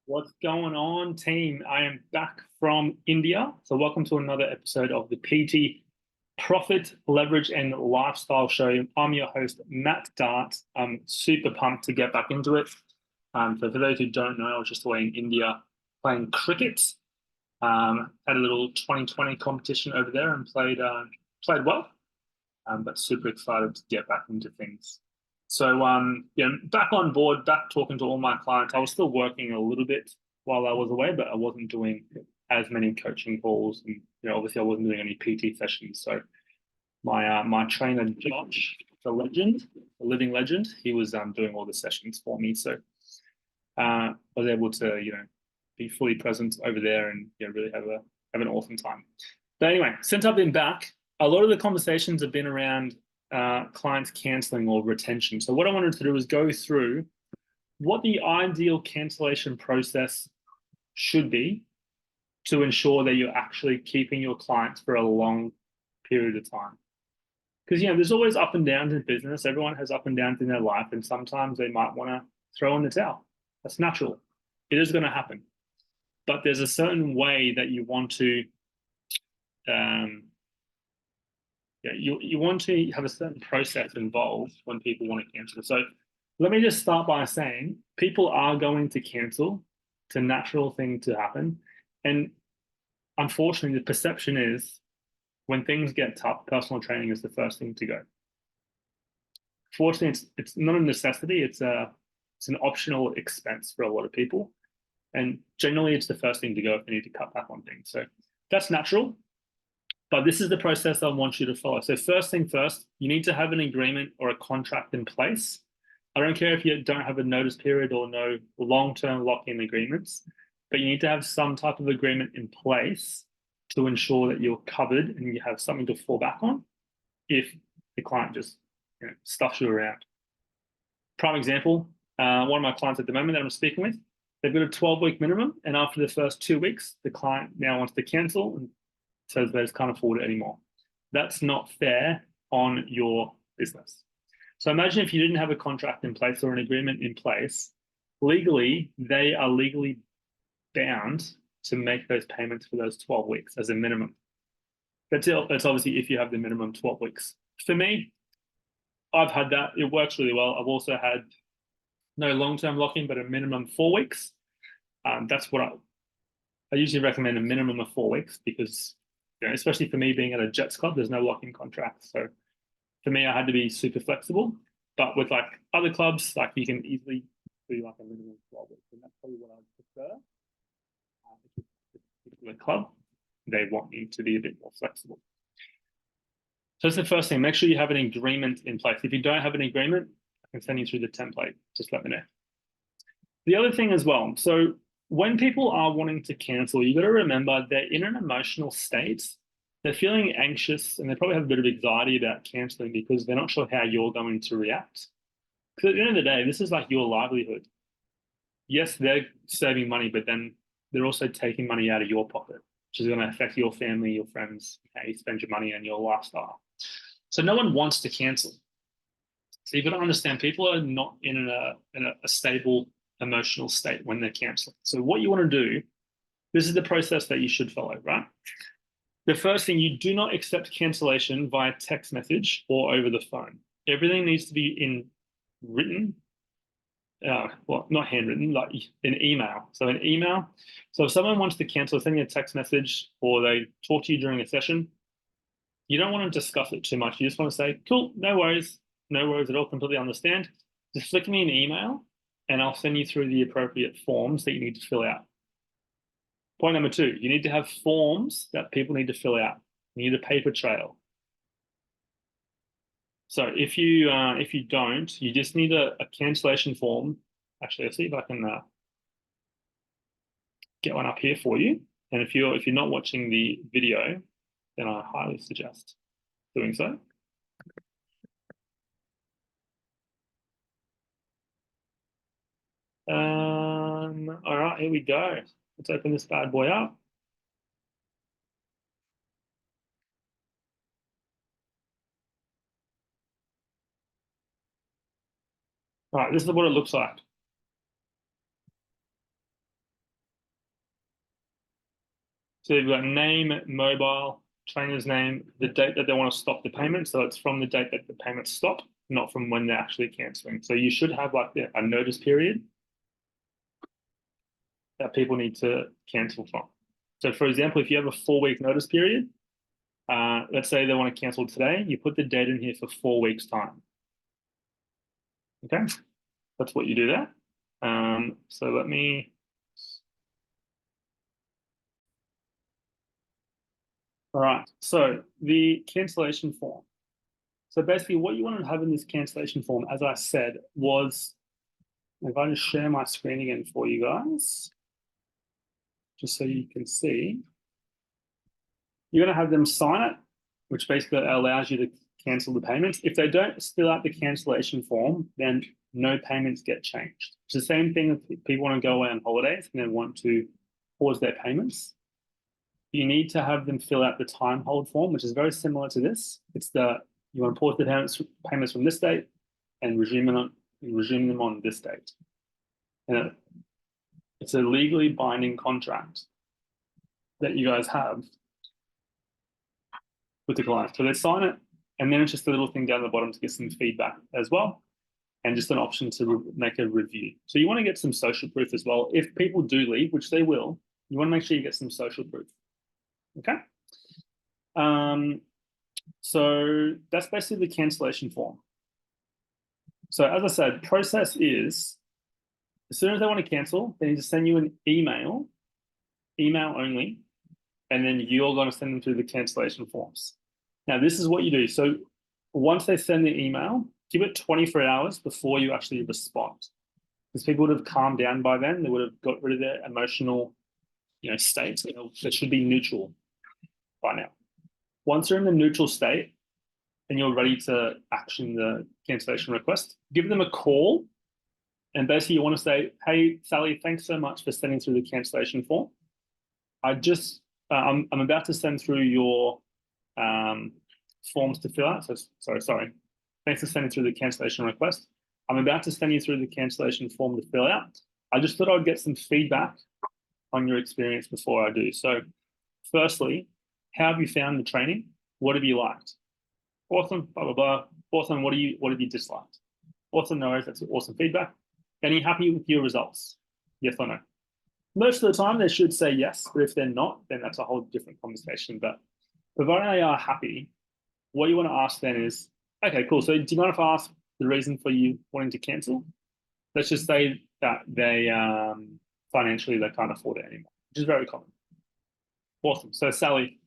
What's going on, team? I am back from India. So, welcome to another episode of the PT Profit, Leverage, and Lifestyle Show. I'm your host, Matt Dart. I'm super pumped to get back into it. So, for those who don't know, I was just away in India playing cricket. Had a little 2020 competition over there and played well. But super excited to get back into things. So, back on board, back talking to all my clients. I was still working a little bit while I was away, but I wasn't doing as many coaching calls, and obviously, I wasn't doing any PT sessions. So, my trainer Josh, the legend, the living legend, he was doing all the sessions for me. So, I was able to be fully present over there and really have an awesome time. But anyway, since I've been back, a lot of the conversations have been around clients canceling or retention. So what I wanted to do is go through what the ideal cancellation process should be to ensure that you're actually keeping your clients for a long period of time. Because there's always up and downs in business. Everyone has up and downs in their life, and sometimes they might want to throw in the towel. That's natural. It is going to happen. But there's a certain way that you want to you want to have a certain process involved when people want to cancel. So let me just start by saying people are going to cancel. It's a natural thing to happen. And unfortunately, the perception is when things get tough, personal training is the first thing to go. Fortunately, it's not a necessity. It's an optional expense for a lot of people. And generally, it's the first thing to go if they need to cut back on things. So that's natural. But this is the process I want you to follow. So first thing first, you need to have an agreement or a contract in place. I don't care if you don't have a notice period or no long-term lock-in agreements, but you need to have some type of agreement in place to ensure that you're covered and you have something to fall back on if the client just stuffs you around. Prime example, one of my clients at the moment that I'm speaking with, they've got a 12-week minimum, and after the first 2 weeks, the client now wants to cancel and says they just can't afford it anymore. That's not fair on your business. So imagine if you didn't have a contract in place or an agreement in place, legally, they are legally bound to make those payments for those 12 weeks as a minimum. That's obviously if you have the minimum 12 weeks. For me, I've had that. It works really well. I've also had no long-term lock-in, but a minimum 4 weeks. That's what I usually recommend, a minimum of 4 weeks, because especially for me being at a Jets club, there's no lock-in contract. So for me, I had to be super flexible. But with like other clubs, like you can easily do like a minimum of 12 weeks. And that's probably what I would prefer. If it's a particular club, they want you to be a bit more flexible. So that's the first thing. Make sure you have an agreement in place. If you don't have an agreement, I can send you through the template. Just let me know. The other thing as well. So when people are wanting to cancel, you got to remember they're in an emotional state. They're feeling anxious and they probably have a bit of anxiety about canceling because they're not sure how you're going to react. Because at the end of the day, this is like your livelihood. Yes, they're saving money, but then they're also taking money out of your pocket, which is going to affect your family, your friends, how you spend your money, and your lifestyle. So no one wants to cancel. So you've got to understand people are not in a stable emotional state when they're canceling. So what you want to do, this is the process that you should follow, right? The first thing, you do not accept cancellation via text message or over the phone. Everything needs to be in written, well, not handwritten, like an email. So an email. So if someone wants to cancel, send you a text message or they talk to you during a session, you don't want to discuss it too much. You just want to say, cool, no worries at all, completely understand. Just flick me an email and I'll send you through the appropriate forms that you need to fill out. Point number 2, you need to have forms that people need to fill out. You need a paper trail. So if you don't, you just need a cancellation form. Actually, I'll see if I can get one up here for you. And if you're not watching the video, then I highly suggest doing so. All right, here we go. Let's open this bad boy up. All right, this is what it looks like. So you've got name, mobile, trainer's name, the date that they want to stop the payment. So it's from the date that the payments stop, not from when they're actually canceling. So you should have like a notice period that people need to cancel from. So for example, if you have a 4-week notice period, let's say they want to cancel today, you put the date in here for 4 weeks time. Okay, that's what you do there. So let me. All right, so the cancellation form. So basically what you wanted to have in this cancellation form, as I said, was, if I just share my screen again for you guys, just so you can see, you're going to have them sign it, which basically allows you to cancel the payments. If they don't fill out the cancellation form, then no payments get changed. It's the same thing if people want to go away on holidays and then want to pause their payments. You need to have them fill out the time hold form, which is very similar to this. It's you want to pause the payments from this date and resume them on this date. And it's a legally binding contract that you guys have with the client. So they sign it, and then it's just a little thing down the bottom to get some feedback as well, and just an option to make a review. So you want to get some social proof as well. If people do leave, which they will, you want to make sure you get some social proof. Okay. So that's basically the cancellation form. So as I said, process is, as soon as they want to cancel, they need to send you an email only, and then you're going to send them through the cancellation forms. Now, this is what you do. So once they send the email, give it 24 hours before you actually respond. Because people would have calmed down by then. They would have got rid of their emotional, state. They should be neutral by now. Once you're in the neutral state and you're ready to action the cancellation request, give them a call. And basically you want to say, hey, Sally, thanks so much for sending through the cancellation form. I'm about to send through your forms to fill out. So sorry. Thanks for sending through the cancellation request. I'm about to send you through the cancellation form to fill out. I just thought I'd get some feedback on your experience before I do. So firstly, how have you found the training? What have you liked? Awesome, blah, blah, blah. Awesome, what have you disliked? Awesome, no worries, that's awesome feedback. And are you happy with your results? Yes or no? Most of the time they should say yes, but if they're not, then that's a whole different conversation. But provided they are happy, what you want to ask then is, okay, cool. So do you mind if I ask the reason for you wanting to cancel? Let's just say that they financially they can't afford it anymore, which is very common. Awesome. So Sally,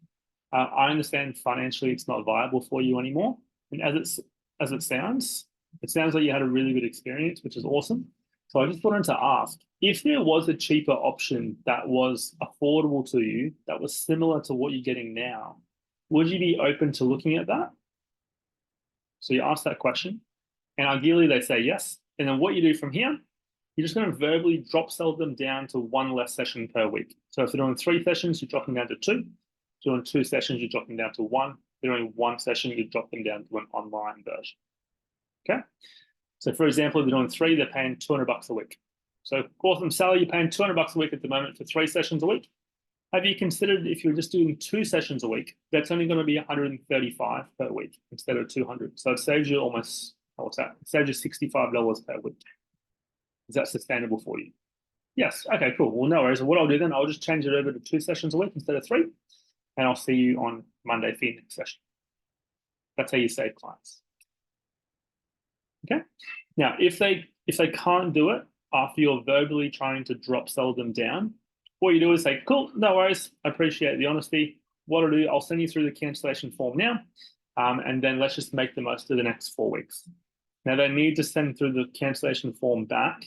I understand financially it's not viable for you anymore. And as it sounds like you had a really good experience, which is awesome. So I just wanted to ask, if there was a cheaper option that was affordable to you, that was similar to what you're getting now, would you be open to looking at that? So you ask that question, and ideally they say yes. And then what you do from here, you're just going to verbally drop sell them down to one less session per week. So if they're doing 3 sessions, you drop them down to 2. If you're doing 2 sessions, you drop them down to 1. If they're doing 1 session, you drop them down to an online version. Okay. So for example, if they're doing 3, they're paying $200 a week. So awesome, Sally, you're paying $200 a week at the moment for 3 sessions a week. Have you considered if you're just doing 2 sessions a week, that's only going to be $135 per week instead of $200. So it saves you almost, what's that? It saves you $65 per week. Is that sustainable for you? Yes. Okay, cool. Well, no worries. What I'll do then, I'll just change it over to 2 sessions a week instead of 3, and I'll see you on Monday for your next session. That's how you save clients. Okay. Now, if they can't do it after you're verbally trying to drop sell them down, what you do is say, cool, no worries. I appreciate the honesty. What I'll do, I'll send you through the cancellation form now, and then let's just make the most of the next 4 weeks. Now, they need to send through the cancellation form back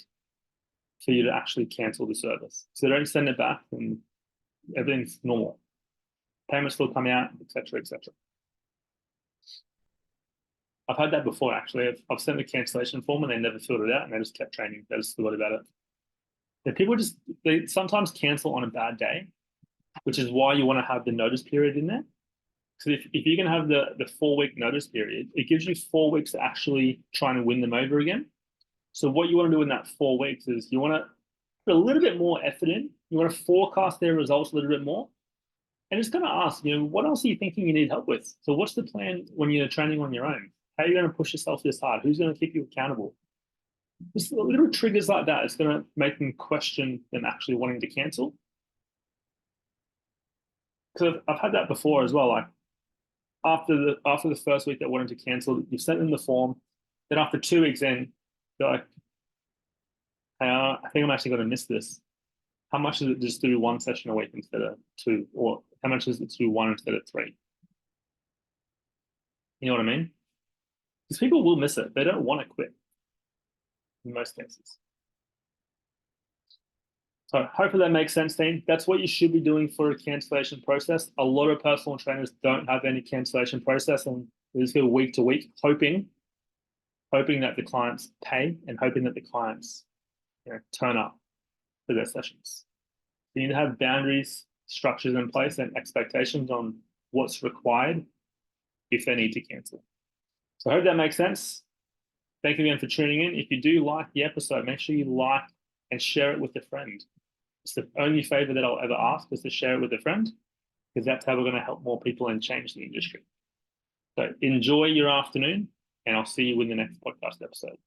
for you to actually cancel the service. So they don't send it back and everything's normal. Payments still come out, etc., etc. I've had that before, actually. I've sent the cancellation form and they never filled it out and they just kept training. They just forgot about it. And people they sometimes cancel on a bad day, which is why you want to have the notice period in there. So if you're going to have the 4-week notice period, it gives you 4 weeks to actually try and win them over again. So what you want to do in that 4 weeks is you want to put a little bit more effort in. You want to forecast their results a little bit more. And it's going to ask, what else are you thinking you need help with? So what's the plan when you're training on your own? How are you going to push yourself this hard? Who's going to keep you accountable? Just little triggers like that. It's going to make them question them actually wanting to cancel. Because I've had that before as well. Like after the first week they wanted to cancel, you sent them the form. Then after 2 weeks in, they're like, hey, I think I'm actually going to miss this. How much is it just to do 1 session a week instead of 2? Or how much is it to do 1 instead of 3? You know what I mean? Because people will miss it. They don't want to quit in most cases. So hopefully that makes sense, team. That's what you should be doing for a cancellation process. A lot of personal trainers don't have any cancellation process, and they just go week to week, hoping that the clients pay and hoping that the clients turn up for their sessions. You need to have boundaries, structures in place, and expectations on what's required if they need to cancel. So I hope that makes sense. Thank you again for tuning in. If you do like the episode, make sure you like and share it with a friend. It's the only favor that I'll ever ask is to share it with a friend, because that's how we're going to help more people and change the industry. So enjoy your afternoon, and I'll see you in the next podcast episode.